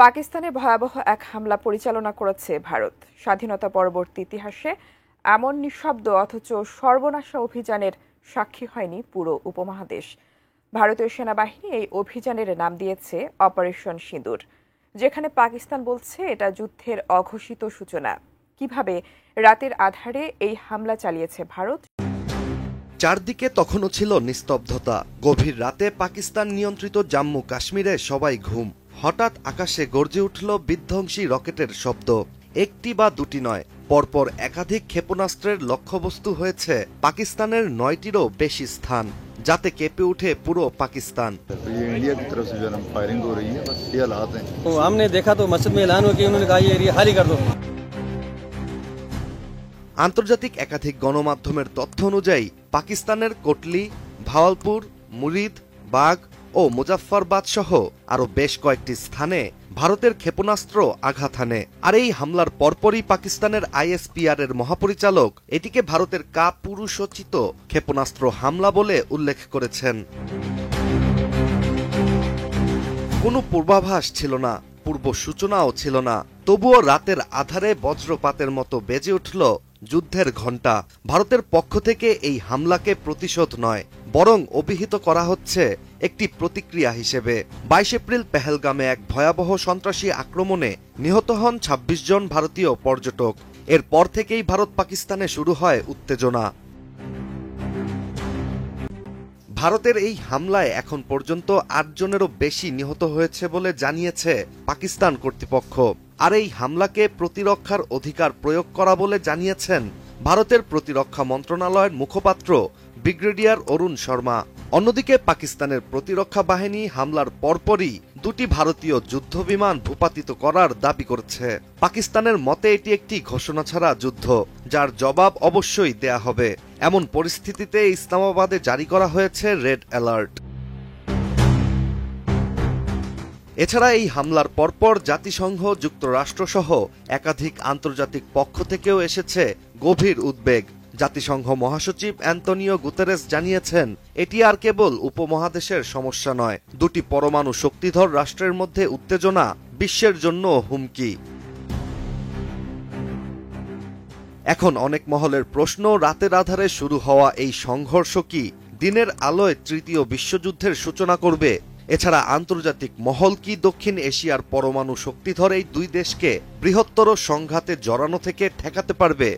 পাকিস্তানে ভয়াবহ এক হামলা পরিচালনা করেছে ভারত। স্বাধীনতা পরবর্তী ইতিহাসে এমন নিঃশব্দ অথচ সর্বনাশা অভিযানের সাক্ষী হয়নি পুরো উপমহাদেশ। ভারতীয় সেনাবাহিনী এই অভিযানের নাম দিয়েছে অপারেশন সিঁদুর, যেখানে পাকিস্তান বলছে এটা যুদ্ধের অঘোষিত সূচনা। কিভাবে রাতের আধারে এই হামলা চালিয়েছে ভারত? চারদিকে তখনও ছিল নিস্তব্ধতা। গভীর রাতে পাকিস্তান নিয়ন্ত্রিত জম্মু কাশ্মীরে সবাই ঘুম। হঠাৎ আকাশে গর্জে উঠল বিধ্বংসী রকেটের শব্দ। একটি বা দুটি নয়, পরপর একাধিক ক্ষেপণাস্ত্রের লক্ষ্যবস্তু হয়েছে পাকিস্তানের 9টিরও বেশি স্থান, যাতে কেঁপে উঠে পুরো পাকিস্তান। हमने देखा तो मस्जिद में ऐलान हो कि उन्होंने कहा ये एरिया खाली कर दो। আন্তর্জাতিক একাধিক গণমাধ্যমের তথ্য অনুযায়ী পাকিস্তানের কোটলি, ভাওয়ালপুর, মুরিদ, বাগ ও মুজাফফরবাদ সহ আরও বেশ কয়েকটি স্থানে ভারতের ক্ষেপণাস্ত্র আঘাত হানে। আর এই হামলার পরপরই পাকিস্তানের ISPR এর মহাপরিচালক এটিকে ভারতের কাপুরুষোচিত ক্ষেপণাস্ত্র হামলা বলে উল্লেখ করেছেন। কোনো পূর্বাভাস ছিল না, পূর্ব সূচনাও ছিল না, তবুও রাতের আধারে বজ্রপাতের মতো বেজে উঠল যুদ্ধের ঘণ্টা। ভারতের পক্ষ থেকে এই হামলাকে প্রতিশোধ নয়, বরং অভিহিত করা হচ্ছে একটি প্রতিক্রিয়া হিসেবে। 22 এপ্রিল পেহেলগামে এক ভয়াবহ সন্ত্রাসী আক্রমণে নিহত হন 26 জন ভারতীয় পর্যটক। এরপর থেকেই ভারত পাকিস্তানে শুরু হয় উত্তেজনা। ভারতের এই হামলায় এখন পর্যন্ত 8 জনেরও বেশি নিহত হয়েছে বলে জানিয়েছে পাকিস্তান কর্তৃপক্ষ। আর এই হামলাকে প্রতিরক্ষার অধিকার প্রয়োগ করা বলে জানিয়েছেন ভারতের প্রতিরক্ষা মন্ত্রণালয়ের মুখপাত্র ব্রিগেডিয়ার অরুণ শর্মা। অন্যদিকে পাকিস্তানের প্রতিরক্ষা বাহিনী হামলার পরপরই 2টি ভারতীয় যুদ্ধবিমান ভূপাতিত করার দাবি করছে। পাকিস্তানের মতে এটি একটি ঘোষণা ছাড়া যুদ্ধ, যার জবাব অবশ্যই দেয়া হবে। এমন পরিস্থিতিতে ইসলামাবাদে জারি করা হয়েছে রেড অ্যালার্ট। এছাড়া এই হামলার পরপর জাতিসংঘ, যুক্তরাষ্ট্রসহ একাধিক আন্তর্জাতিক পক্ষ থেকেও এসেছে গভীর উদ্বেগ। জাতিসংঘ মহাসচিব অ্যান্তনিও গুতেরেস জানিয়েছেন, এটি আর কেবল উপমহাদেশের সমস্যা নয়, 2টি পরমাণু শক্তিধর রাষ্ট্রের মধ্যে উত্তেজনা বিশ্বের জন্য হুমকি। এখন অনেক মহলের প্রশ্ন, রাতের আধারে শুরু হওয়া এই সংঘর্ষ কি দিনের আলোয় তৃতীয় বিশ্বযুদ্ধের সূচনা করবে? এছাড়া আন্তর্জাতিক মহল কি দক্ষিণ এশিয়ার পরমাণু শক্তিধর এই 2 দেশকে বৃহত্তর সংঘাতে জড়ানো থেকে ঠেকাতে পারবে?